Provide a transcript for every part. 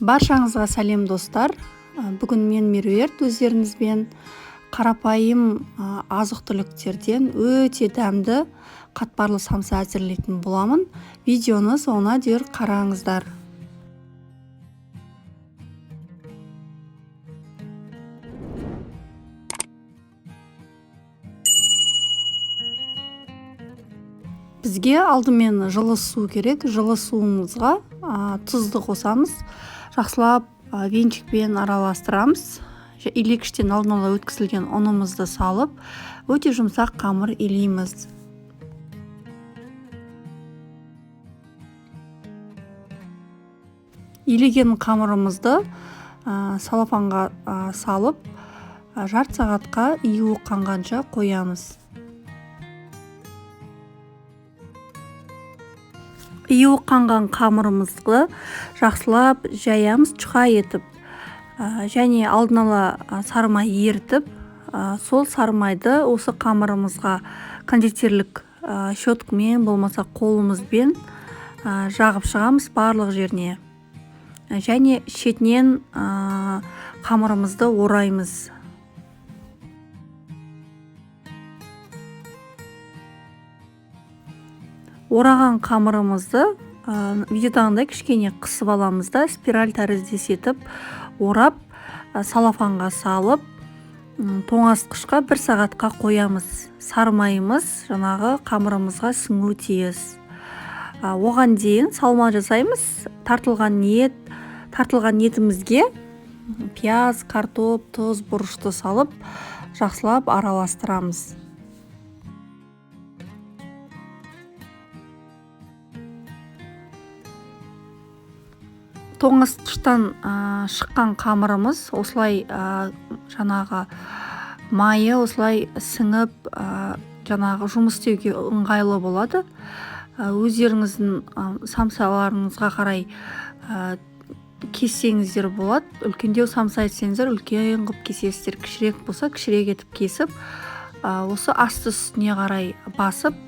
Баршаңызға сәлем достар. Бүгін мен Меруерт өздеріңізбен қарапайым азық-түліктерден өте дәмді қатпарлы самса әзірлейтін боламын. Видеоны соңына дейін қараңыздар. Бізге алдымен жылы су керек. Жылы суымызға тұзды қосамыз. Жақсылап венчикпен араластырамыз. Илекіштен алдын ала өткізілген ұнымызды салып, өте жұмсақ қамыр илейміз. Илеген қамырымызды салафанға салып, жарты сағатқа июі қанғанша қоямыз. Июі қанған қамырымызды жақсылап жаямыз, чұқа етіп, және алдын ала сарымай ертіп, сол сарымайды осы қамырымызға кондитерлік щеткамен болмаса қолымызбен жағып шығамыз барлық жеріне. Және шетінен қамырымызды ораймыз. Ораған қамырымызды видеодағындай кішкене қысып аламыз да, спираль тәріздес етіп, орап, салафанға салып, тоңазытқышқа 1 сағатқа қоямыз. Сарымайымыз жаңағы қамырымызға сіңуі тиіс. Оған дейін салма жасаймыз. Тартылған етімізге пияз, картоп, тұз, бұрышты салып, жақсылап араластырамыз. Тоңазытқыштан шыққан қамырымыз осылай жаңағы майы осылай сіңіп, жаңағы жұмыс істеуге ыңғайлы болады. Өздеріңіздің самсаларыңызға қарай кессеңіздер болады. Үлкендеу самса етсеңіздер, үлкен қып кесесіздер. Кішірек болса, кішірек етіп кесіп, осы асты үстіне қарай басып,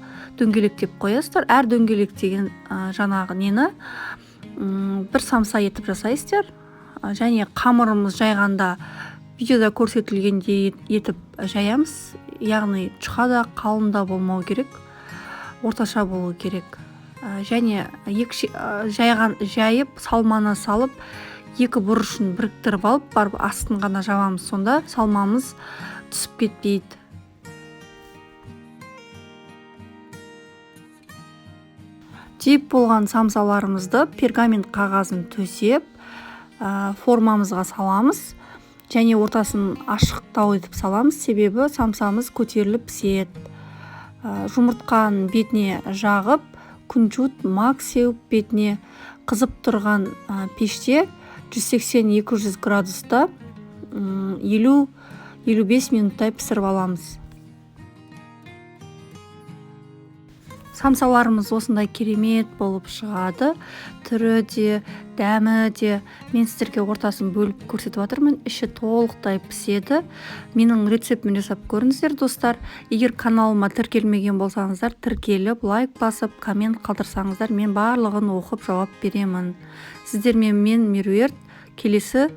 дөңгелектеп қоясыздар. Әр дөңгелектеген жаңағы нені 1 самса етіп жасайсыздар. Және қамырымыз жайғанда видеода көрсетілгендей етіп жаямыз. Яғни чұқа да қалың да болмау керек, орташа болу керек. Және жайып, салманы салып, екі бұрышын біріктіріп алып, барып астын ғана жабамыз. Сонда салмамыз түсіп кетпейді. Тиіп болған самсаларымызды пергамент қағазын төсеп, формамызға саламыз. Және ортасын ашықтау етіп саламыз, себебі самсамыз көтеріліп піседі. Жұмыртқаның бетіне жағып, күнжут мак сеуіп бетіне қызып тұрған пеште 180-200 градуста 50-55 минуттай пісіріп аламыз. Самсаларымыз осындай керемет болып шығады. Түрі де, дәмі де. Мен сіздерге ортасын бөліп көрсетіп жатырмын. Іші толықтай піседі. Менің рецептімді жасап көріңіздер, достар. Егер каналыма тіркелмеген болсаңыздар, тіркеліп, лайк басып, коммент қалдырсаңыздар, мен барлығын оқып жауап беремін. Сіздермен мен Меруерт. Келесі